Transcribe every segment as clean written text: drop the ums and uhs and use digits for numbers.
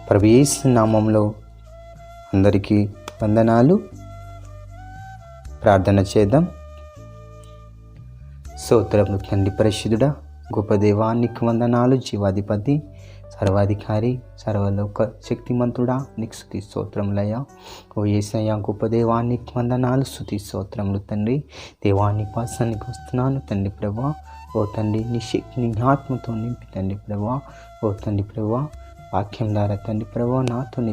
ప్రభు యేసు నామములో అందరికీ వందనాలు. ప్రార్థన చేద్దాం. స్తోత్రములు తండ్రి పరిశుద్ధుడా, గొప్ప దేవానికి వందనాలు. జీవాధిపతి, సర్వాధికారి, సర్వలోక శక్తిమంతుడా, నీకు స్తుతి స్తోత్రములయ్యా. ఓ యేసయ్యా, గొప్ప దేవానికి వందనాలు, స్తుతి స్తోత్రములు తండ్రి. దేవాన్ని పాసానికి వస్తున్నాను తండ్రి ప్రభా. ఓ తండ్రి, నీ శక్తిని ఆత్మతో నింపి తండ్రి ప్రభా. ఓ తండ్రి ప్రభా, వాక్యం ద్వారా తండ్రి ప్రభా నాతోని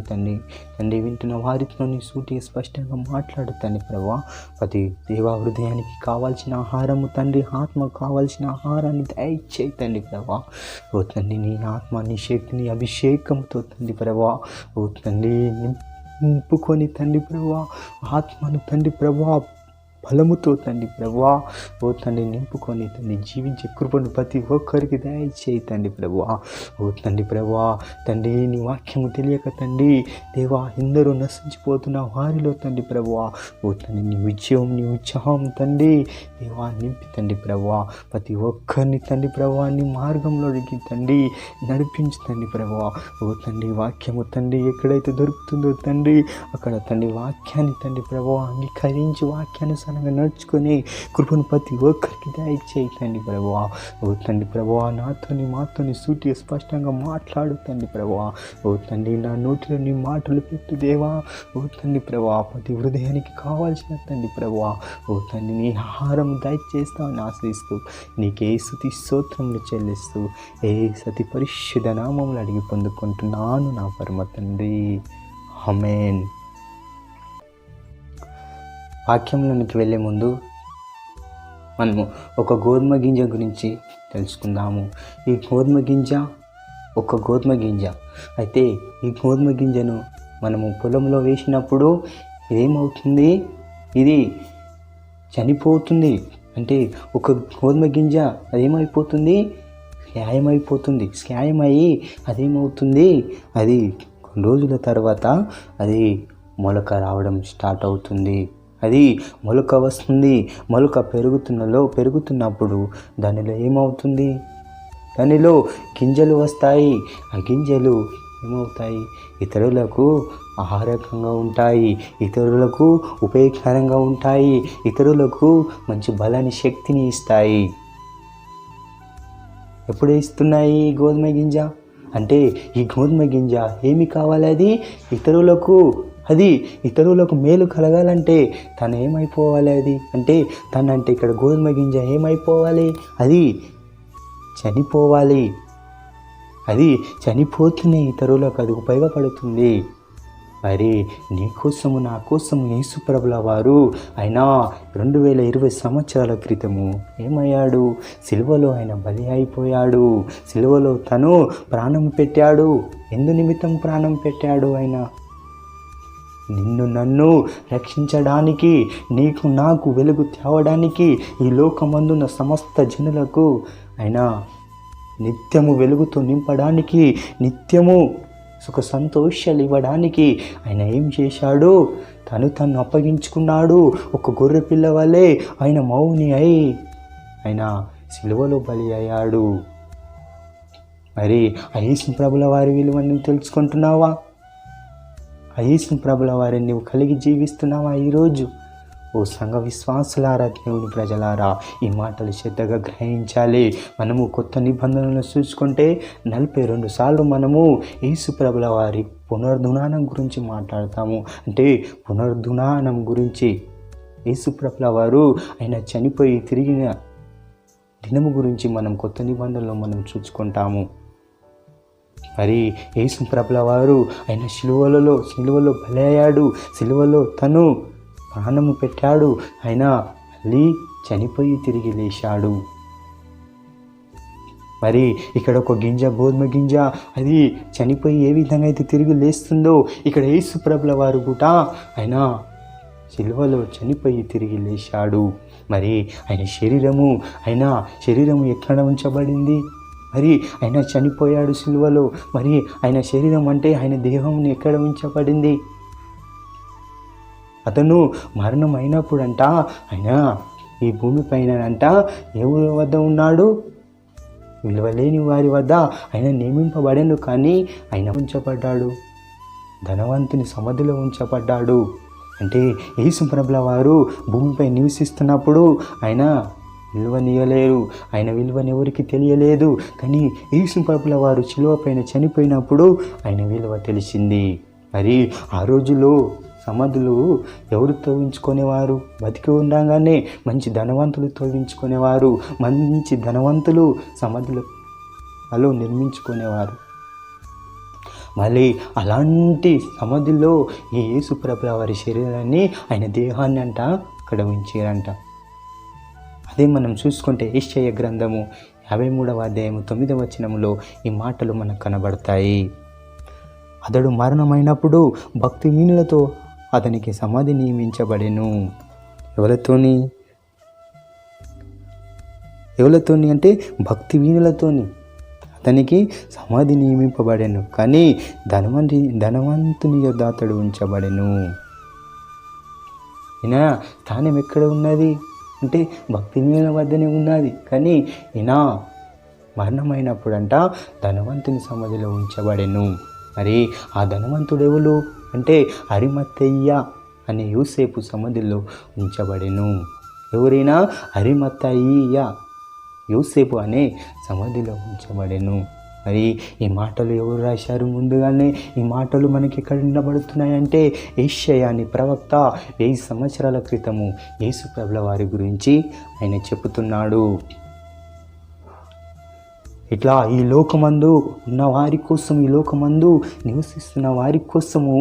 తండ్రి వింటున్న వారితో నీ సూటిగా స్పష్టంగా మాట్లాడు తండ్రి ప్రభా. ప్రతి దేవా హృదయానికి కావాల్సిన ఆహారము తండ్రి, ఆత్మకు కావాల్సిన ఆహారాన్ని దయచేయి తండ్రి ప్రభా. ఓ తండ్రి, నీ ఆత్మ, నీ శక్తిని అభిషేకంతో తండ్రి ప్రభా, ఓ తండ్రి నింపుకొని తండ్రి ప్రభా, ఆత్మను తండ్రి ప్రభా బలముతో తండ్రి ప్రభా, ఓ తండ్రి నింపుకొని తండ్రి జీవించే కృపను ప్రతి ఒక్కరికి దయచేయి తండ్రి ప్రభా. ఓ తండ్రి ప్రభా, తండ్రి నీ వాక్యము తెలియక తండ్రి దేవా ఎందరూ నశించిపోతున్న వారిలో తండ్రి ప్రభా, ఓ తండ్రి నీ విజయం, నీ ఉత్సాహం తండ్రి దేవా నింపి తండ్రి ప్రభా, ప్రతి ఒక్కరిని తండ్రి ప్రభా నీ మార్గంలోకి తండ్రి నడిపించు తండ్రి ప్రభా. ఓ తండ్రి, వాక్యము తండ్రి ఎక్కడైతే దొరుకుతుందో తండ్రి అక్కడ తండ్రి వాక్యాన్ని తండ్రి ప్రభా అంగీకరించి వాక్యాన్ని నడుచుకొని కృపను ప్రతి ఒక్కరికి దయచేయి తండ్రి ప్రభా. ఓ తండ్రి ప్రభా, మాతోని సూటిగా స్పష్టంగా మాట్లాడు తండ్రి ప్రభా. ఓ తండ్రి, నా నోటిలో నీ మాటలు పెట్టు దేవా. ఓ తండ్రి ప్రభా, ప్రతి హృదయానికి కావాల్సిన తండ్రి ప్రభా, ఓ తండ్రి నీ ఆహారం దయచేస్తామని ఆశ్రయిస్తూ నీకే స్తుతి స్తోత్రములు చెల్లిస్తూ ఏ సతి పరిశుద్ధ నామములు అడిగి పొందుకుంటున్నాను నా పరమ తండ్రి. ఆమేన్. వాక్యంలోనికి వెళ్ళే ముందు మనము ఒక గోధుమ గింజ గురించి తెలుసుకుందాము. ఈ గోధుమ గింజ ఒక గోధుమ గింజ అయితే ఈ గోధుమ గింజను మనము పొలంలో వేసినప్పుడు ఏమవుతుంది? ఇది చనిపోతుంది. అంటే ఒక గోధుమ గింజ అదేమైపోతుంది? స్కాయమయ్యి అదేమవుతుంది? అది కొన్ని రోజుల తర్వాత అది మొలక రావడం స్టార్ట్ అవుతుంది. అది మొలక వస్తుంది. మొలక పెరుగుతున్నప్పుడు దానిలో ఏమవుతుంది? దానిలో గింజలు వస్తాయి. ఆ గింజలు ఏమవుతాయి? ఇతరులకు ఆహారకంగా ఉంటాయి, ఇతరులకు ఉపయోగకరంగా ఉంటాయి, ఇతరులకు మంచి బలాన్ని, శక్తిని ఇస్తాయి. ఎప్పుడు ఇస్తున్నాయి గోధుమ గింజ? అంటే ఈ గోధుమ గింజ ఏమి కావాలి? అది ఇతరులకు మేలు కలగాలంటే తను ఏమైపోవాలి? అంటే ఇక్కడ గోధుమ గింజ ఏమైపోవాలి? అది చనిపోవాలి. అది చనిపోతూనే ఇతరులకు అది ఉపయోగపడుతుంది. మరి నీ కోసము, నా కోసము యేసు ప్రభుల వారు ఆయన 2020 సంవత్సరాల క్రితము ఏమయ్యాడు? సిలువలో ఆయన బలి అయిపోయాడు. సిలువలో తను ప్రాణం పెట్టాడు. ఎందు నిమిత్తం ప్రాణం పెట్టాడు? ఆయన నిన్ను నన్ను రక్షించడానికి, నీకు నాకు వెలుగు తేవడానికి, ఈ లోకమందున్న సమస్త జనులకు ఆయన నిత్యము వెలుగుతో నింపడానికి, నిత్యము సుఖ సంతోషాలు ఇవ్వడానికి ఆయన ఏం చేశాడు? తను అప్పగించుకున్నాడు. ఒక గొర్రె పిల్ల వలె ఆయన మౌని అయి ఆయన సిలువలో బలి అయ్యాడు. మరి ఆ యేసు ప్రభుల వారి విలువను తెలుసుకుంటున్నావా? ఆ యేసు ప్రభుల వారిని నువ్వు కలిగి జీవిస్తున్నావా ఈరోజు? ఓ సంఘ విశ్వాసులారా, దేవుని ప్రజలారా, ఈ మాటలు శ్రద్ధగా గ్రహించాలి. మనము కొత్త నిబంధనలను చూసుకుంటే 42 సార్లు మనము యేసు ప్రభుల వారి పునర్ధునానం గురించి మాట్లాడతాము. అంటే పునర్ధునానం గురించి, యేసు ప్రభుల వారు ఆయన చనిపోయి తిరిగిన దినము గురించి మనం కొత్త నిబంధనలో మనం చూసుకుంటాము. మరి యేసు ప్రభుల వారు ఆయన సిలువలో బలి అయ్యాడు. సిలువలో తను ప్రాణము పెట్టాడు. ఆయన మళ్ళీ చనిపోయి తిరిగి లేచాడు. మరి ఇక్కడ ఒక గింజ, గోధుమ గింజ, అది చనిపోయి ఏ విధంగా అయితే తిరిగి లేస్తుందో, ఇక్కడ యేసు ప్రభుల వారు కూడా ఆయన సిలువలో చనిపోయి తిరిగి లేచాడు. మరి ఆయన శరీరము ఎక్కడ ఉంచబడింది? మరి ఆయన చనిపోయాడు సిలువలో. మరి ఆయన శరీరం అంటే ఆయన దేహం ఎక్కడ ఉంచబడింది? అతను మరణం అయినప్పుడంట ఆయన ఈ భూమి పైన ఎవరి వద్ద ఉన్నాడు? విలువలేని వారి వద్ద ఆయన నియమింపబడెను, కానీ ఆయన ఉంచబడ్డాడు, ధనవంతుని సమాధిలో ఉంచబడ్డాడు. అంటే యేసు ప్రభుల వారు భూమిపై నివసిస్తున్నప్పుడు ఆయన విలువనీయలేరు, ఆయన విలువని ఎవరికి తెలియలేదు. కానీ యేసు ప్రభుల వారు శిలువ పైన చనిపోయినప్పుడు ఆయన విలువ తెలిసింది. మరి ఆ రోజుల్లో సమాధులు ఎవరు తవ్వించుకునేవారు? బతికి ఉండగానే మంచి ధనవంతులు తవ్వించుకునేవారు, మంచి ధనవంతులు సమాధులలో నిర్మించుకునేవారు. మళ్ళీ అలాంటి సమాధిలో ఈ యేసు ప్రభుల వారి శరీరాన్ని, ఆయన దేహాన్ని అంట అక్కడ ఉంచారంట. అదే మనం చూసుకుంటే యెషయా గ్రంథము 53వ అధ్యాయము 9వ వచనంలో ఈ మాటలు మనకు కనబడతాయి. అతడు మరణమైనప్పుడు భక్తిహీనులతో అతనికి సమాధి నియమించబడెను. ఎవరితోని అంటే భక్తిహీనులతోని అతనికి సమాధి నియమింపబడెను, కానీ ధనవంతుని యొద్ద అతడు ఉంచబడెను. ఈయన స్థానం ఎక్కడ ఉన్నది అంటే భక్తిహీనుల వద్దనే ఉన్నది. కానీ ఈయన మరణమైనప్పుడంట ధనవంతుని సమాధిలో ఉంచబడెను. మరి ఆ ధనవంతుడు ఎవరు అంటే అరిమత్తయ్య అనే యోసేపు సమాధిలో ఉంచబడెను. ఎవరైనా అరిమత్తయ్య యోసేపు అనే సమాధిలో ఉంచబడెను. మరి ఈ మాటలు ఎవరు రాశారు? ముందుగానే ఈ మాటలు మనకి ఎక్కడ వినబడుతున్నాయంటే యెషయా అనే ప్రవక్త 1000 సంవత్సరాల క్రితము యేసు ప్రభుల వారి గురించి ఆయన చెబుతున్నాడు. ఇట్లా ఈ లోకమందు ఉన్న వారి కోసం, ఈ లోకమందు నివసిస్తున్న వారి కోసము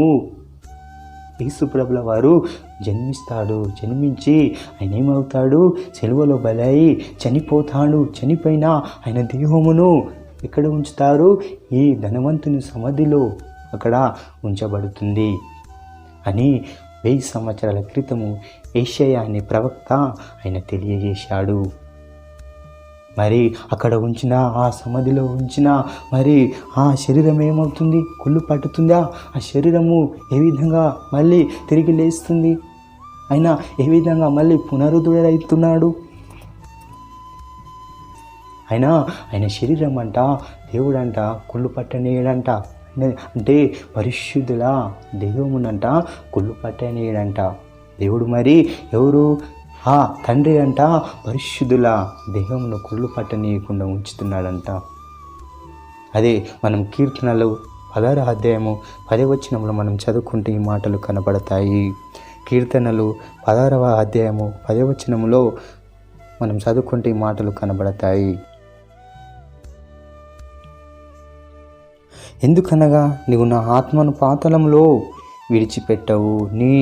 యేసు ప్రభుల వారు జన్మిస్తాడు. జన్మించి ఆయన ఏమవుతాడు? సిలువలో బలై చనిపోతాడు. చనిపోయినా ఆయన దేహమును ఎక్కడ ఉంచుతారు? ఈ ధనవంతుని సమాధిలో అక్కడ ఉంచబడుతుంది అని 1000 సంవత్సరాల క్రితము యెషయా అనే ప్రవక్త ఆయన తెలియజేశాడు. మరి అక్కడ ఉంచిన ఆ సమాధిలో ఉంచిన మరి ఆ శరీరం ఏమవుతుంది? కుళ్ళు పట్టుతుందా? ఆ శరీరము ఏ విధంగా మళ్ళీ తిరిగి లేస్తుంది? ఆయన ఏ విధంగా మళ్ళీ పునరుద్ధుడవుతున్నాడు? ఆయన శరీరం అంట దేవుడంట కుళ్ళు పట్టనీయడంట. అంటే పరిశుద్ధుల దేహమునంట కుళ్ళు పట్టనీయడంట దేవుడు. మరి ఎవరు? ఆ తండ్రి అంట పరిశుద్ధుల దేహమును కుళ్ళు పట్టనీయకుండా ఉంచుతున్నాడంట. అదే మనం కీర్తనలు 16వ అధ్యాయము 10వ వచనంలో మనం చదువుకుంటే ఈ మాటలు కనబడతాయి. కీర్తనలు 16వ అధ్యాయము 10వ వచనంలో మనం చదువుకుంటే ఈ మాటలు కనబడతాయి. ఎందుకనగా నీవు నా ఆత్మను పాతాళంలో విడిచిపెట్టవు, నీ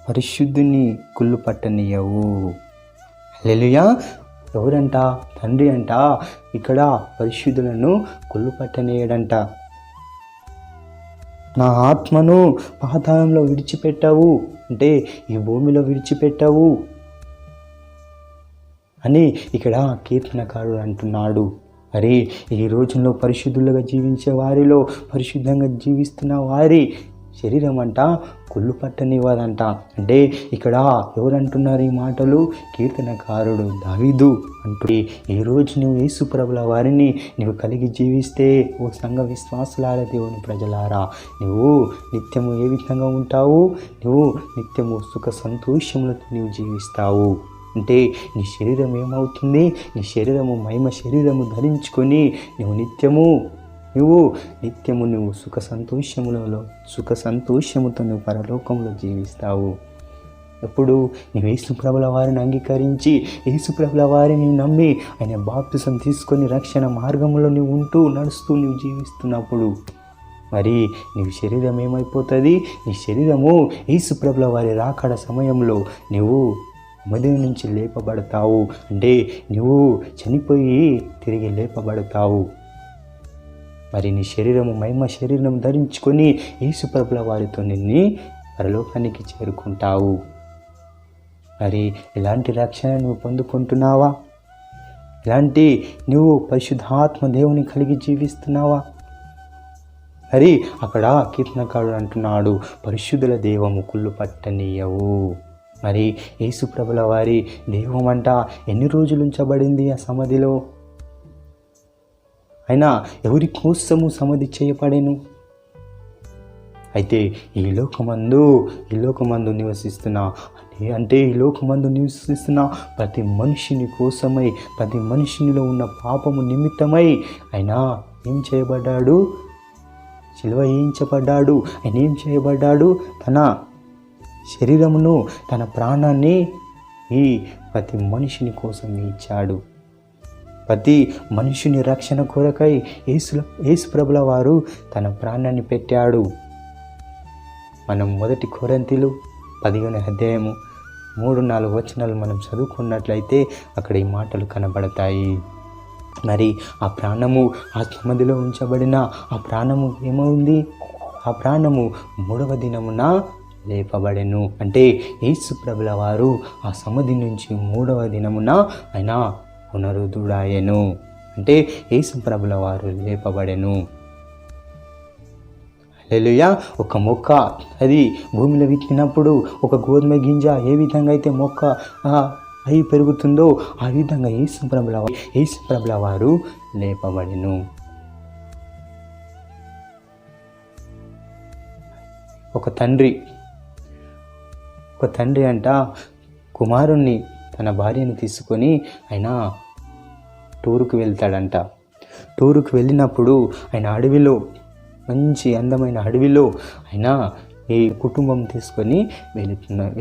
పరిశుద్ధుని కుళ్ళు పట్టనీయవు. హల్లెలూయా. ఎవరంట? తండ్రి అంట ఇక్కడ పరిశుద్ధులను కుళ్ళు పట్టనీయడంట. నా ఆత్మను పాతాళంలో విడిచిపెట్టావు అంటే ఈ భూమిలో విడిచిపెట్టావు అని ఇక్కడ కీర్తనకారుడు అంటున్నాడు. మరి ఈ రోజుల్లో పరిశుద్ధులుగా జీవించే వారిలో, పరిశుద్ధంగా జీవిస్తున్న వారి శరీరం అంట కుళ్ళు పట్టనివ్వదంట. అంటే ఇక్కడ ఎవరంటున్నారు ఈ మాటలు? కీర్తనకారుడు దావీదు అంటూ. ఈరోజు నువ్వు యేసు ప్రభుల వారిని నువ్వు కలిగి జీవిస్తే, ఓ సంఘ విశ్వాసులారా, దేవుని ప్రజలారా, నువ్వు నిత్యము ఏ విధంగా ఉంటావు? నువ్వు నిత్యము సుఖ సంతోషములతో నువ్వు జీవిస్తావు. అంటే నీ శరీరం ఏమవుతుంది? నీ శరీరము మహిమ శరీరము ధరించుకొని నువ్వు నిత్యము సుఖ సంతోషముతో నువ్వు పరలోకంలో జీవిస్తావు. ఎప్పుడు నువ్వు యేసు ప్రభుల వారిని అంగీకరించి, యేసు ప్రభుల వారిని నమ్మి ఆయన బాప్తిసం తీసుకొని రక్షణ మార్గంలో నువ్వు ఉంటూ నడుస్తూ నువ్వు జీవిస్తున్నప్పుడు మరి నీ శరీరం ఏమైపోతుంది? నీ శరీరము యేసు ప్రభుల వారి రాకడ సమయంలో నువ్వు సమాధి నుంచి లేపబడతావు. అంటే నువ్వు చనిపోయి తిరిగి లేపబడతావు. మరి నీ శరీరము మహిమ శరీరం ధరించుకొని యేసు ప్రభుల వారితో నిన్ను పరలోకానికి చేరుకుంటావు. మరి ఇలాంటి రక్షణ నువ్వు పొందుకుంటున్నావా? ఇలాంటి నువ్వు పరిశుద్ధాత్మ దేవుని కలిగి జీవిస్తున్నావా? మరి అక్కడ కీర్తనకారుడు అంటున్నాడు, పరిశుద్ధుల దేవము కుళ్ళు పట్టనీయవు. మరి యేసు ప్రభుల వారి దేహం అంట ఎన్ని రోజులు ఉంచబడింది ఆ సమాధిలో? ఆయన ఎవరి కోసము సమాధి చేయబడెను? అయితే ఈ లోకమందు నివసిస్తున్న ప్రతి మనిషిని కోసమై, ప్రతి మనిషినిలో ఉన్న పాపము నిమిత్తమై ఆయన ఏం చేయబడ్డాడు? సిలువ వేయించబడ్డాడు. ఆయన ఏం చేయబడ్డాడు? తన శరీరమును, తన ప్రాణాన్ని ఈ ప్రతి మనిషిని కోసం ఇచ్చాడు. ప్రతి మనుషుని రక్షణ కొరకై యేసు ప్రభుల వారు తన ప్రాణాన్ని పెట్టాడు. మనం 1 కొరింథీలు 15 అధ్యాయము 3-4 వచనాలు మనం చదువుకున్నట్లయితే అక్కడ ఈ మాటలు కనబడతాయి. మరి ఆ ప్రాణము ఆ సమాధిలో ఉంచబడిన ఆ ప్రాణము ఏమైంది? ఆ ప్రాణము 3వ దినమున లేపబడెను. అంటే యేసు ప్రభుల వారు ఆ సమాధి నుంచి 3వ దినమున ఆయన పునరుద్ధుడాయెను. అంటే యేసు ప్రభుల వారు లేపబడెను. హల్లెలూయా. ఒక మొక్క అది భూమిలో విత్తినప్పుడు ఒక గోధుమ గింజ ఏ విధంగా అయితే మొక్క అయి పెరుగుతుందో ఆ విధంగా యేసు ప్రభుల వారు లేపబడెను. ఒక తండ్రి అంట కుమారుణ్ణి, తన భార్యను తీసుకొని ఆయన టూరుకు వెళ్తాడంట. టూరుకు వెళ్ళినప్పుడు ఆయన అడవిలో, మంచి అందమైన అడవిలో ఆయన ఈ కుటుంబం తీసుకొని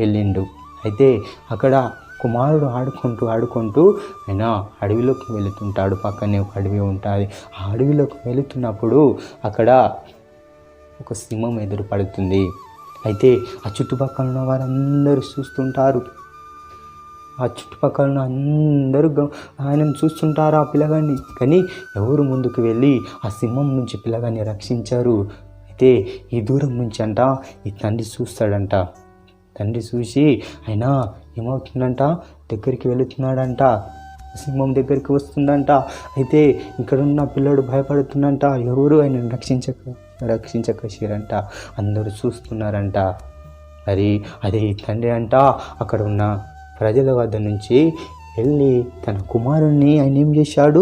వెళ్ళిండు. అయితే అక్కడ కుమారుడు ఆడుకుంటూ ఆయన అడవిలోకి వెళుతుంటాడు. పక్కనే ఒక అడవి ఉంటుంది. ఆ అడవిలోకి వెళుతున్నప్పుడు అక్కడ ఒక సింహం ఎదురుపడుతుంది. అయితే ఆ చుట్టుపక్కల ఉన్న వారందరూ చూస్తుంటారు. ఆ చుట్టుపక్కల అందరూ ఆయనను చూస్తుంటారు, ఆ పిల్లగాన్ని. కానీ ఎవరు ముందుకు వెళ్ళి ఆ సింహం నుంచి పిల్లగాన్ని రక్షించారు. అయితే ఈ దూరం నుంచి అంట ఈ తండ్రి చూస్తాడంట. తండ్రి చూసి ఆయన ఏమవుతుందంట, దగ్గరికి వెళుతున్నాడంట. సింహం దగ్గరికి వస్తుందంట. అయితే ఇక్కడున్న పిల్లడు భయపడుతుందంట. ఎవరు ఆయన రక్షించకసిరంట. అందరూ చూస్తున్నారంట. మరి అదే తండ్రి అంట అక్కడ ఉన్న ప్రజల వద్ద నుంచి వెళ్ళి తన కుమారుణ్ణి ఆయన ఏం చేశాడు?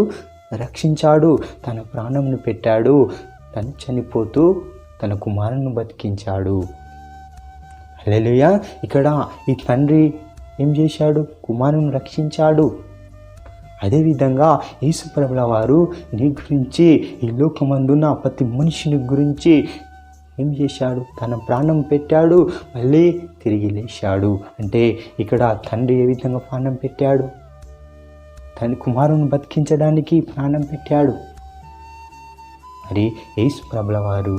రక్షించాడు. తన ప్రాణంను పెట్టాడు. తను చనిపోతూ తన కుమారుని బతికించాడు. హల్లెలూయా. ఇక్కడ ఈ తండ్రి ఏం చేశాడు? కుమారుని రక్షించాడు. అదేవిధంగా యేసు ప్రభుల వారు నీ గురించి, ఈ లోకమందున్న ప్రతి మనిషిని గురించి ఏం చేశాడు? తన ప్రాణం పెట్టాడు, మళ్ళీ తిరిగి లేచాడు. అంటే ఇక్కడ తండ్రి ఏ విధంగా ప్రాణం పెట్టాడు? తన కుమారుని బతికించడానికి ప్రాణం పెట్టాడు. మరి యేసు ప్రభుల వారు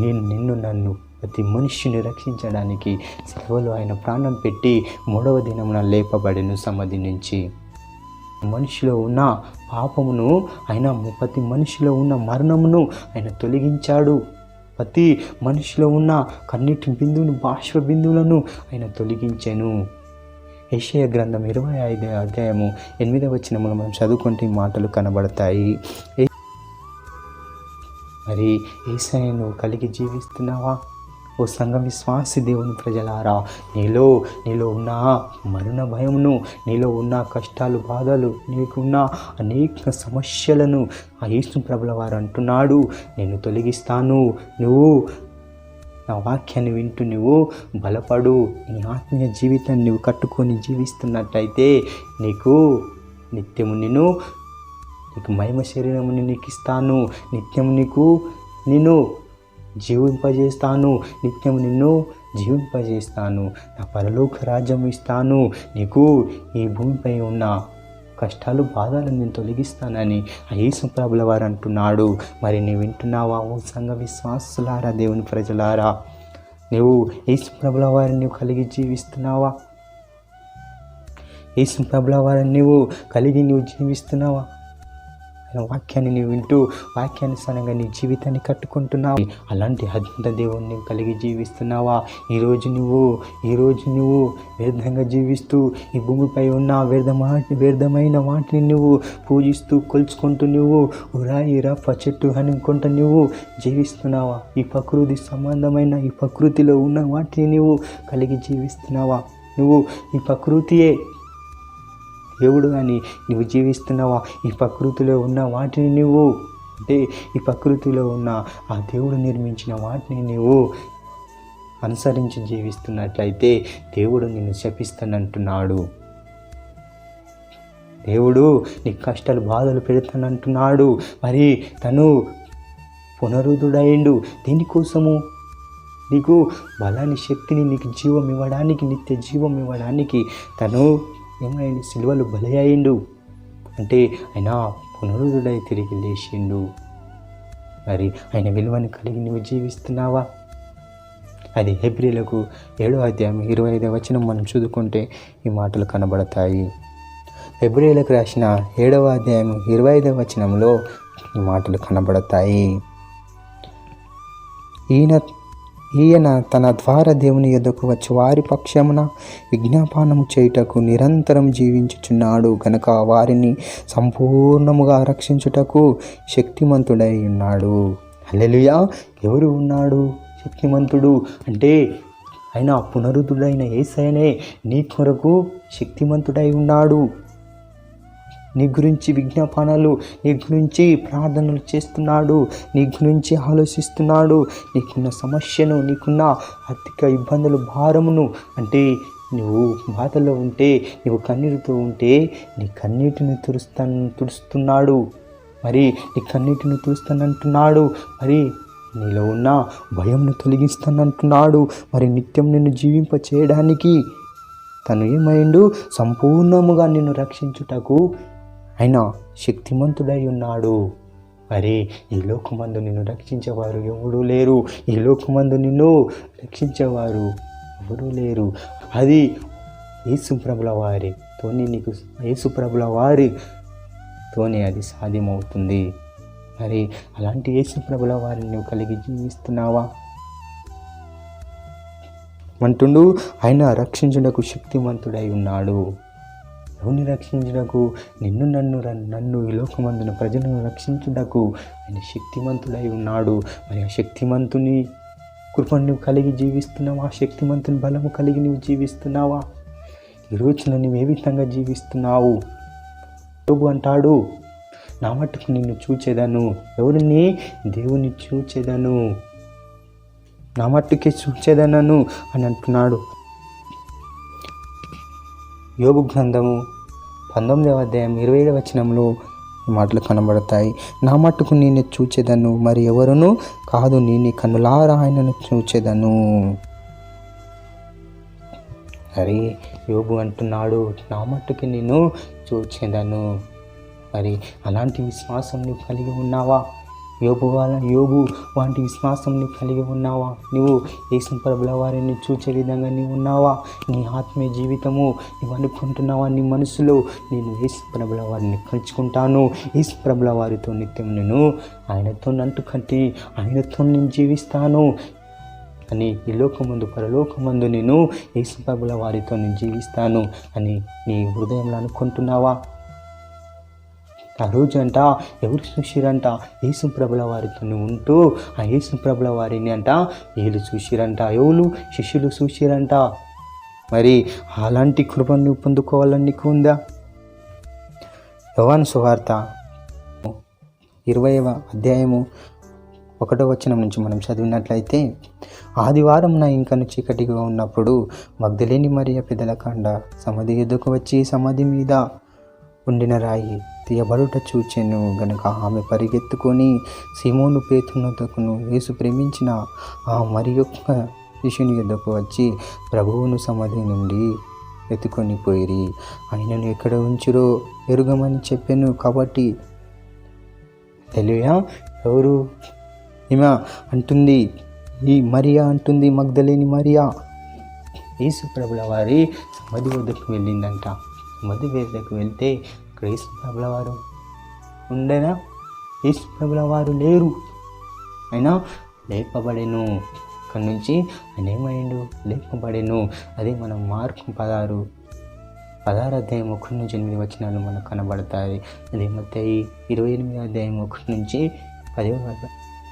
నిన్ను నన్ను ప్రతి మనిషిని రక్షించడానికి సేవలో ఆయన ప్రాణం పెట్టి 3వ దినమున లేపబడెను సమాధి నుంచి. మనిషిలో ఉన్న పాపమును ఆయన, ప్రతి మనిషిలో ఉన్న మరణమును ఆయన తొలగించాడు. ప్రతి మనిషిలో ఉన్న కన్నీటి బిందువును, బాష్ప బిందువులను ఆయన తొలగించెను. యెషయా గ్రంథం 25వ అధ్యాయము 8వ వచనములో మనం చదువుకుంటే మాటలు కనబడతాయి. మరి యేసయ్యను కలిగి జీవిస్తున్నావా? ఓ సంఘ విశ్వాసి దేవుని ప్రజలారా, నీలో ఉన్న మరణ భయమును, నీలో ఉన్న కష్టాలు, బాధలు, నీకున్న అనేక సమస్యలను ఆ యేసు ప్రభుల వారు అంటున్నాడు, నేను తొలగిస్తాను. నువ్వు నా వాక్యాన్ని వింటూ నువ్వు బలపడు. నీ ఆత్మీయ జీవితాన్ని నువ్వు కట్టుకొని జీవిస్తున్నట్టయితే నీకు నిత్యము నీకు మహిమ శరీరముని నీకు ఇస్తాను. నిత్యము నిన్ను జీవింపజేస్తాను. నిత్యం నిన్ను జీవింపజేస్తాను. నా పరలోక రాజ్యం ఇస్తాను. నీకు ఈ భూమిపై ఉన్న కష్టాలు, బాధలను నేను తొలగిస్తానని ఆ యేసు ప్రభుల వారు అంటున్నాడు. మరి నీవు వింటున్నావా? ఓ సంఘ విశ్వాసులారా, దేవుని ప్రజలారా, నువ్వు యేసు ప్రభుల వారిని నువ్వు కలిగి జీవిస్తున్నావా? యేసు ప్రభుల వారిని నువ్వు కలిగి జీవిస్తున్నావా? వాక్యాన్ని నువ్వు వింటూ వాక్యానుసారంగా నీ జీవితాన్ని కట్టుకుంటున్నావు. అలాంటి అద్భుత దేవుణ్ణి కలిగి జీవిస్తున్నావా? ఈరోజు నువ్వు వ్యర్థంగా జీవిస్తూ ఈ భూమిపై ఉన్న వ్యర్థమైన వాటిని నువ్వు పూజిస్తూ కొలుచుకుంటూ నువ్వు రాయి రప్ప చెట్టు అనుకుంటూ నువ్వు జీవిస్తున్నావా? ఈ ప్రకృతి సంబంధమైన ఈ ప్రకృతిలో ఉన్న వాటిని నువ్వు కలిగి జీవిస్తున్నావా? నువ్వు ఈ ప్రకృతియే దేవుడు అని నువ్వు జీవిస్తున్నావా? ఈ ప్రకృతిలో ఉన్న వాటిని నువ్వు అంటే ఈ ప్రకృతిలో ఉన్న ఆ దేవుడు నిర్మించిన వాటిని నీవు అనుసరించి జీవిస్తున్నట్లయితే దేవుడు నిన్ను శపిస్తానంటున్నాడు. దేవుడు నీకు కష్టాలు బాధలు పెడతానంటున్నాడు. మరి తను పునరుద్ధుడైండు దేనికోసము? నీకు బలాన్ని, శక్తిని, నీకు జీవం ఇవ్వడానికి, నిత్య జీవం ఇవ్వడానికి తను ఏమైంది? సిలువలో బలి అయిండు. అంటే ఆయన పునరుద్ధుడై తిరిగి లేచిండు. మరి ఆయన విలువని కలిగి నువ్వు జీవిస్తున్నావా? అది హెబ్రీలకు 7వ అధ్యాయం 25వ వచనం మనం చదువుకుంటే ఈ మాటలు కనబడతాయి. హెబ్రీలకు రాసిన 7వ అధ్యాయం 25వ వచనంలో ఈ మాటలు కనబడతాయి. ఈయన తన ద్వారా దేవుని యొద్దకు వచ్చి వారి పక్షమున విజ్ఞాపనము చేయుటకు నిరంతరం జీవించుచున్నాడు గనుక వారిని సంపూర్ణముగా రక్షించుటకు శక్తిమంతుడై ఉన్నాడు. హల్లెలూయా! ఎవరు ఉన్నాడు శక్తిమంతుడు? అంటే ఆయన పునరుద్ధుడైన యేసయ్యనే నీ కొరకు శక్తిమంతుడై ఉన్నాడు. నీ గురించి విజ్ఞాపనలు, నీ గురించి ప్రార్థనలు చేస్తున్నాడు, నీ గురించి ఆలోచిస్తున్నాడు. నీకున్న సమస్యను, నీకున్న ఆర్థిక ఇబ్బందులు, భారమును, అంటే నువ్వు బాధలో ఉంటే, నువ్వు కన్నీరుతో ఉంటే నీ కన్నీటిని తుడుస్తున్నాడు. మరి నీ కన్నీటిని తుడుస్తానంటున్నాడు. మరి నీలో ఉన్న భయంను తొలగిస్తానంటున్నాడు. మరి నిత్యం నిన్ను జీవింప చేయడానికి తను ఏమైండు? సంపూర్ణముగా నిన్ను రక్షించుటకు ఆయన శక్తిమంతుడై ఉన్నాడు. మరి ఈ లోకమందు నిన్ను రక్షించేవారు ఎవరూ లేరు. ఈ లోకమందు నిన్ను రక్షించేవారు ఎవరూ లేరు. అది యేసుప్రభుల వారితోనే, నీకు యేసుప్రభుల వారితోనే అది సాధ్యమవుతుంది. మరి అలాంటి యేసుప్రభుల వారిని నువ్వు కలిగి జీవిస్తున్నావా? అంటుండు ఆయన రక్షించుటకు శక్తిమంతుడై ఉన్నాడు. ఎవరిని రక్షించుటకు? నిన్ను, నన్ను ఈ లోకమందున ప్రజలను రక్షించుటకు ఆయన శక్తిమంతుడై ఉన్నాడు. మరి ఆ శక్తిమంతుని కృపను నువ్వు కలిగి జీవిస్తున్నావా? శక్తిమంతుని బలము కలిగి నువ్వు జీవిస్తున్నావా? ఈ రోజున నువ్వు ఏ విధంగా జీవిస్తున్నావు? యోబు అంటాడు, నా మట్టుకు నిన్ను చూచేదను. ఎవరిని? దేవుని చూచేదను, నా మట్టుకే చూచేదనను అని అంటున్నాడు. యోబు గ్రంథము 19వ అధ్యాయం 27వ వచనంలో ఈ మాటలు కనబడతాయి. నా మట్టుకు నేను చూచేదను, మరి ఎవరును కాదు, నేను కన్నులారా ఆయనను చూచేదను. మరి యోబు అంటున్నాడు, నా మట్టుకు నేను చూచేదను. మరి అలాంటి విశ్వాసం నువ్వు కలిగి ఉన్నావా? యోబు వంటి విశ్వాసం నువ్వు కలిగి ఉన్నావా? నువ్వు యేసుప్రభుల వారిని చూచే విధంగా నీవు ఉన్నావా? నీ ఆత్మీయ జీవితము నువ్వు అనుకుంటున్నావా? నీ మనసులో నేను యేసుప్రభుల వారిని కలుసుకుంటాను, యేసుప్రభుల వారితో నిత్యం నేను ఆయనతో అంటుకట్టి ఆయనతో నేను జీవిస్తాను అని, ఈ లోకమందు పరలోకమందు నేను యేసుప్రభుల వారితో నేను జీవిస్తాను అని నీ హృదయంలో అనుకుంటున్నావా? ఆ రోజు అంట ఎవరు చూసిరంట? యేసుప్రభుల వారితో ఉంటూ ఆ యేసుప్రభుల వారిని అంట వీళ్ళు చూసిరంట, ఎవరు? శిష్యులు చూసిరంట. మరి అలాంటి కృపను పొందుకోవాలని నీకు ఉందా? యోహాను సువార్త 20వ అధ్యాయము 1వ వచనం నుంచి మనం చదివినట్లయితే, ఆదివారం నా ఇంకను చీకటిగా ఉన్నప్పుడు మగ్దలేని మరియ పెదలకండ సమాధి ఎదుకు వచ్చి సమాధి మీద ఉండిన రాయి తీయబడుట చూచెను గనుక ఆమె పరిగెత్తుకొని సీమోను పేతురునొద్దకును యేసు ప్రేమించిన ఆ మరి యొక్క శిష్యుని యొద్దకు వచ్చి ప్రభువును సమాధి నుండి ఎత్తుకొని పోయిరి, ఆయనను ఎక్కడ ఉంచిరో ఎరుగమని చెప్పాను. కాబట్టి తెలియా ఎవరు? ఈమె అంటుంది, ఈ మరియా అంటుంది, మగ్దలేని మరియా యేసు ప్రభుల వారి సమాధి వద్దకు వెళ్ళిందంట. సమాధి వద్దకు వెళ్తే అక్కడ యేసు ప్రభుల వారు ఉండేనా? యేసు ప్రభుల వారు లేరు. అయినా లేపబడెను. అక్కడి నుంచి ఆయన ఏమైండు? లేపబడెను. అదే మనం మార్కు 16 అధ్యాయం 1 నుంచి 8 వచనాలు మనకు కనబడతాయి. అదే మత్తయి 28 అధ్యాయం 1 నుంచి 10వ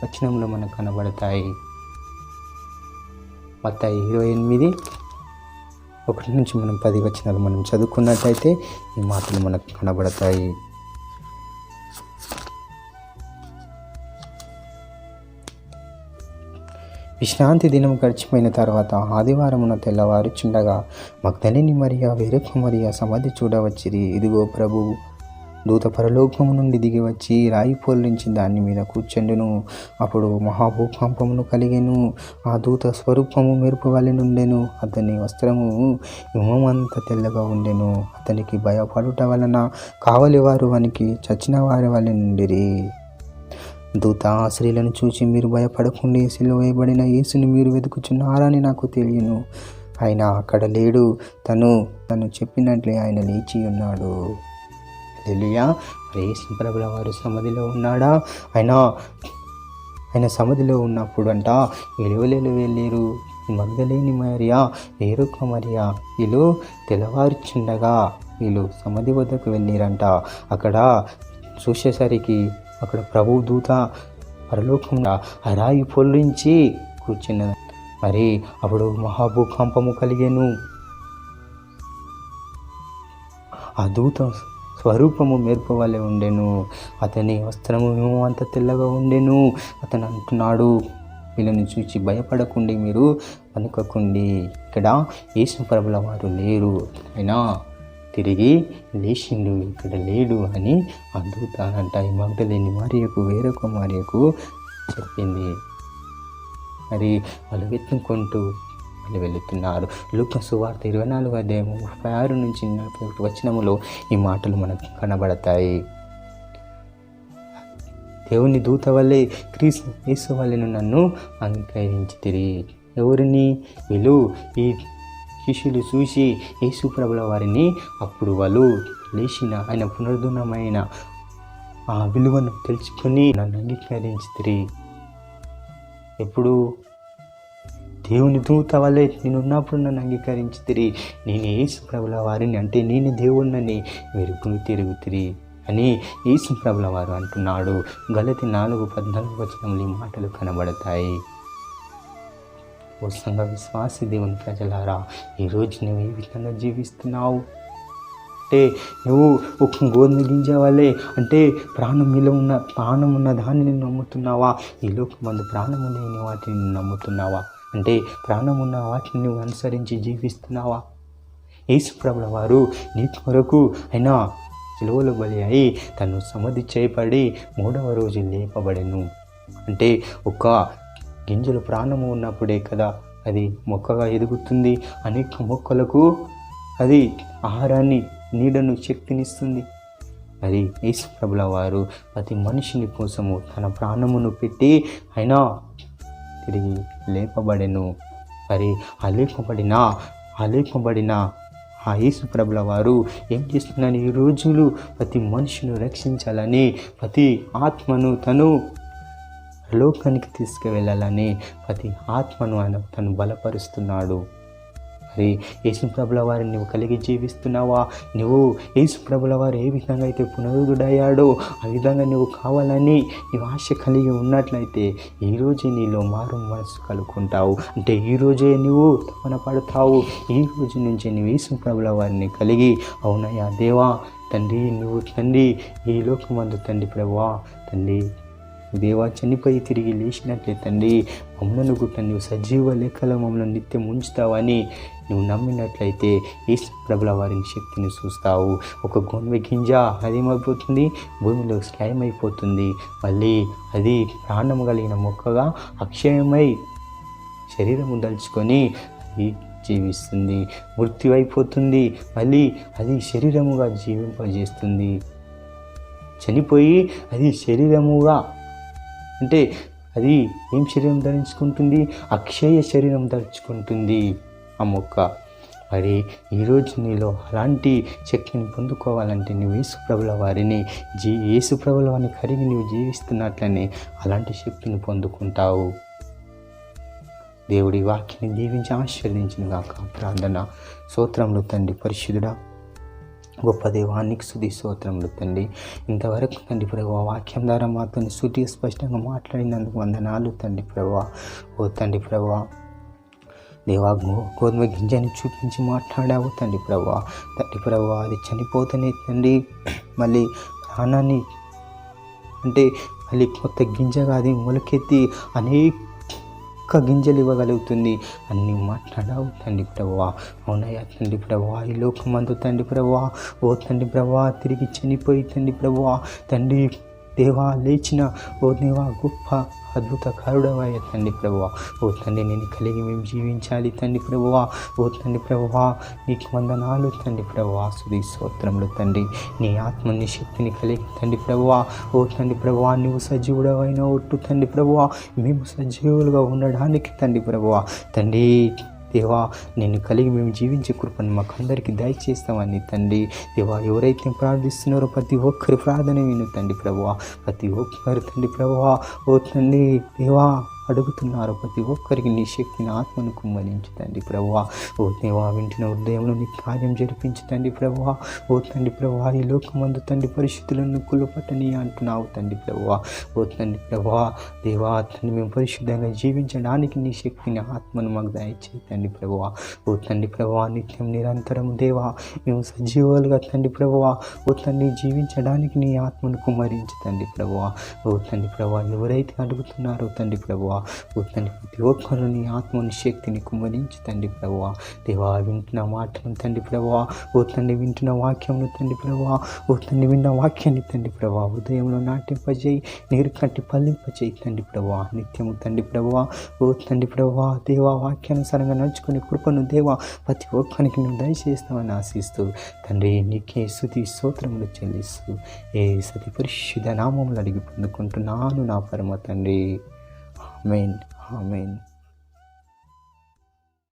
వచనంలో మనకు కనబడతాయి. మత్తయి 28 1 నుంచి మనం 10 వచనాలు మనం చదువుకున్నట్లయితే ఈ మాటలు మనకు కనబడతాయి. విశ్రాంతి దినం గడిచిపోయిన తర్వాత ఆదివారమున తెల్లవారుచుండగా మగ్దలేని మరియా వేరొక మరియా సమాధి చూడవచ్చిరి. ఇదిగో ప్రభువు దూత పరలోకము నుండి దిగి వచ్చి రాయి పోలించి దాని మీద కూర్చుండును. అప్పుడు మహాభూకంపమును కలిగెను. ఆ దూత స్వరూపము మెరుపు వలె నుండెను. అతని వస్త్రము హిమమంత తెల్లగా ఉండెను. అతనికి భయపడుట వలన కావలి వారు వానికి చచ్చిన వారి వలె నుండిరి. దూత ఆ స్త్రీలను చూచి, మీరు భయపడకుండి, సిలువ వేయబడిన యేసుని మీరు వెతుకుచున్నారని నాకు తెలియను. ఆయన అక్కడ లేడు, తను చెప్పినట్లే ఆయన లేచి ఉన్నాడు. హల్లెలూయా. యేసు ప్రభుల వారు సమాధిలో ఉన్నాడా? ఆయన సమాధిలో ఉన్నప్పుడు అంట వెలువలేలు వెళ్ళారు. మగ్దలేని మరియా వేరొక మరియా వీళ్ళు తెల్లవారుచుండగా వీళ్ళు సమాధి వద్దకు వెళ్ళారంట. అక్కడ చూసేసరికి అక్కడ ప్రభు దూత పరలోకంగా ఆ రాయి పొల్లించి కూర్చున్నది. మరి అప్పుడు మహాభూకంపము కలిగెను. ఆ దూత స్వరూపము మెరుపు వలె ఉండెను. అతని వస్త్రము అంత తెల్లగా ఉండెను. అతను అంటున్నాడు, వీళ్ళని చూచి భయపడకుండి, మీరు వణుకకుండి. ఇక్కడ యేసు ప్రభుల వారు లేరు, అయినా తిరిగి లేచిండు, ఇక్కడ లేడు అని ఆ దూత అంట ఈ మగ్దలేని మరియకు వేరొక మరియకు చెప్పింది. మరి వాళ్ళు వెతుక్కుంటూ వెళుతున్నారు. లూకా సువార్త 24వ అధ్యాయము 36 నుంచి 41 వచనములో ఈ మాటలు మనకు కనబడతాయి. దేవుని దూత వల్లే యేసు వల్లెను నన్ను అంగీకరించితిరి. ఎవరిని? వీళ్ళు ఈ శిష్యులు చూసి యేసు ప్రభుల వారిని అప్పుడు వాళ్ళు లేచిన ఆయన పునరుద్ధరణమైన ఆ విలువను తెలుసుకొని నన్ను అంగీకరించితిరి. ఎప్పుడు? దేవుని దూత వల్లే నేను ఉన్నప్పుడు నన్ను అంగీకరించితిరి. నేను యేసు ప్రభుల వారిని, అంటే నేను దేవుణ్ణని మీరు తిరుగుతిరి అని యేసు ప్రభుల వారు అంటున్నాడు. గలతీ 4:14 వచనంలో ఈ మాటలు కనబడతాయి. ఓ సంఘ విశ్వాసి దేవుని ప్రజలారా, ఈరోజు నువ్వు ఏ విధంగా జీవిస్తున్నావు? అంటే నువ్వు ఒక గోధుమ గింజ వల్లే, అంటే ప్రాణం ఉన్న దానిని నమ్ముతున్నావా? ఈ లోకమందు ప్రాణము లేని వాటిని నమ్ముతున్నావా? అంటే ప్రాణమున్న వాటిని నువ్వు అనుసరించి జీవిస్తున్నావా? యేసు ప్రభుల వారు నీ కొరకు అయినా సిలువలో బలి అయి తను సమాధి చేయబడి 3వ రోజు లేపబడెను. అంటే ఒక గింజలు ప్రాణము ఉన్నప్పుడే కదా అది మొక్కగా ఎదుగుతుంది. అనేక మొక్కలకు అది ఆహారాన్ని, నీడను, శక్తినిస్తుంది. మరి యేసు ప్రభుల వారు ప్రతి మనిషిని కోసము తన ప్రాణమును పెట్టి అయినా తిరిగి లేపబడెను. మరి ఆ లేపబడిన ఆ యేసు ప్రభుల వారు ఏం చేస్తున్నాను? ఈ రోజులు ప్రతి మనిషిని రక్షించాలని, ప్రతి ఆత్మను తను లోకానికి తీసుకువెళ్ళాలని ప్రతి ఆత్మను ఆయన తను బలపరుస్తున్నాడు. మరి యేసు ప్రభుల వారిని నువ్వు కలిగి జీవిస్తున్నావా? నువ్వు యేసు ప్రభుల వారు ఏ విధంగా అయితే పునరుద్ధుడయ్యాడో ఆ విధంగా నువ్వు కావాలని నువ్వు ఆశ కలిగి ఉన్నట్లయితే ఈరోజే నీలో మారు మనసు కలుగుకుంటావు. అంటే ఈరోజే నువ్వు తపన పడతావు. ఈ రోజు నుంచి నువ్వు యేసు ప్రభుల వారిని కలిగి, అవునయ్యా దేవా తండ్రి, నువ్వు తండ్రి ఈ లోకమందు తండ్రి ప్రభువా తండ్రి దేవా చనిపోయి తిరిగి లేచినట్లే తండ్రి మమ్మల్ని గుట్ట నువ్వు సజీవ లెక్కలో మమ్మల్ని నిత్యం ఉంచుతావని నువ్వు నమ్మినట్లయితే యేసు ప్రభుల వారిని శక్తిని చూస్తావు. ఒక గోధుమ గింజ అదేమైపోతుంది? భూమిలో శ్లాయమైపోతుంది. మళ్ళీ అది ప్రాణం కలిగిన మొక్కగా అక్షయమై శరీరము దలుచుకొని అది జీవిస్తుంది. మృత్యు అయిపోతుంది, మళ్ళీ అది శరీరముగా జీవింపజేస్తుంది. చనిపోయి అది శరీరముగా, అంటే అది ఏం శరీరం ధరించుకుంటుంది? అక్షయ శరీరం ధరించుకుంటుంది ఆ మొక్క. మరి ఈరోజు నీలో అలాంటి శక్తిని పొందుకోవాలంటే నువ్వు యేసు ప్రభుల వారిని యేసు ప్రభుల వారిని కరిగి నువ్వు జీవిస్తున్నట్లనే అలాంటి శక్తిని పొందుకుంటావు. దేవుడి వాక్యాన్ని దీవించి ఆశీర్వదించిన గాక. ప్రార్థన. స్తోత్రములు తండ్రి పరిశుద్ధుడా, గొప్ప దేవానికి స్తుతి స్తోత్రములు తండ్రి. ఇంతవరకు తండ్రి ప్రభువా వాక్యం ద్వారా మాతో శృతి స్పష్టంగా మాట్లాడినందుకు వందనాలు తండ్రి ప్రభువా. ఓ తండ్రి ప్రభువా దేవా గోధుమ గింజని చూపించి మాట్లాడావు తండ్రి ప్రభువా. తండ్రి ప్రభువా అది చనిపోతేనే తండ్రి మళ్ళీ ప్రాణాన్ని, అంటే మళ్ళీ కొత్త గింజగా అది మొలకెత్తి అనేక ఒక్క గింజలు ఇవ్వగలుగుతుంది. అన్నీ మాట్లాడావు తండ్రి ప్రభువా. అవునయ్యా తండ్రి ప్రభువా, ఈ లోకమందు తండ్రి ప్రభువా, ఓ తండ్రి ప్రభువా తిరిగి చనిపోయి తండ్రి ప్రభువా తండ్రి దేవా లేచిన ఓ దేవా గొప్ప అద్భుతకారుడవయ్య తండ్రి ప్రభువా. ఓ తండ్రి నేను కలిగి మేము జీవించాలి తండ్రి ప్రభువా. ఓ తండ్రి ప్రభువా నీకు వందనాలు తండ్రి ప్రభువా. స్తుతి స్తోత్రములు తండ్రి. నీ ఆత్మని శక్తిని కలిగి తండ్రి ప్రభువా. ఓ తండ్రి ప్రభువా నువ్వు సజీవుడవైన ఒట్టు తండ్రి ప్రభువా, మేము సజీవులుగా ఉండడానికి తండ్రి ప్రభువా తండ్రి దేవా నేను కలిగి మేము జీవించే కృపను మాకు అందరికీ దయచేస్తామని తండ్రి దేవా. ఎవరైతే ప్రార్థిస్తున్నారో ప్రతి ఒక్కరి ప్రార్థన విను తండ్రి ప్రభువా. ప్రతి ఒక్కరు తండ్రి ప్రభువా ఓ తండ్రి దేవా అడుగుతున్నారు. ప్రతి ఒక్కరికి నీ శక్తిని ఆత్మను కుమ్మరించు తండ్రి ప్రభువా. ఓ దేవా వింటున్న హృదయంలో నీ కార్యం జరిపించు తండ్రి ప్రభువా. ఓ తండ్రి ప్రభువా ఈ లోకమందు తండ్రి పరిశుద్ధులను కులపట్టని అంటున్నావు తండ్రి ప్రభువా. ఓ తండ్రి ప్రభువా దేవా తండ్రి మేము పరిశుద్ధంగా జీవించడానికి నీ శక్తిని ఆత్మను మాకు దయచేయి తండ్రి ప్రభువా. ఓ తండ్రి ప్రభువా నిత్యం నిరంతరం దేవా మేము సజీవులుగా తండ్రి ప్రభువా ఓ తండ్రి జీవించడానికి నీ ఆత్మను కుమ్మరించు తండ్రి ప్రభువా. ఓ తండ్రి ప్రభువా ఎవరైతే అడుగుతున్నారో తండ్రి ప్రభువా ఓ తండ్రి ప్రతి ఒక్కరు నీ ఆత్మని శక్తిని కుమ్మరించి తండ్రి ప్రభువా. దేవా వింటున్న మాటను తండ్రి ప్రభువా ఓ తండ్రి వింటున్న వాక్యంను తండ్రి ప్రభువా ఓ తండ్రి విన్న వాక్యాన్ని తండ్రి ప్రభువా హృదయంలో నాటింపజేయి, నీరు కట్టి పల్లింపజేయి తండ్రి ప్రభువా. నిత్యము తండ్రి ప్రభువా ఓ తండ్రి ప్రభువా దేవా వాక్యానుసారంగా నడుచుకునే కృపను దేవా ప్రతి ఒక్కరికి నువ్వు దయచేస్తామని ఆశిస్తూ తండ్రి నీకే స్తుతి స్తోత్రములు చెల్లిస్తూ ఏ సతి పరిశుద్ధ నామములు అడిగి పొందుకుంటున్నాను నా పరమ తండ్రి. ఆమేన్ ఆమేన్.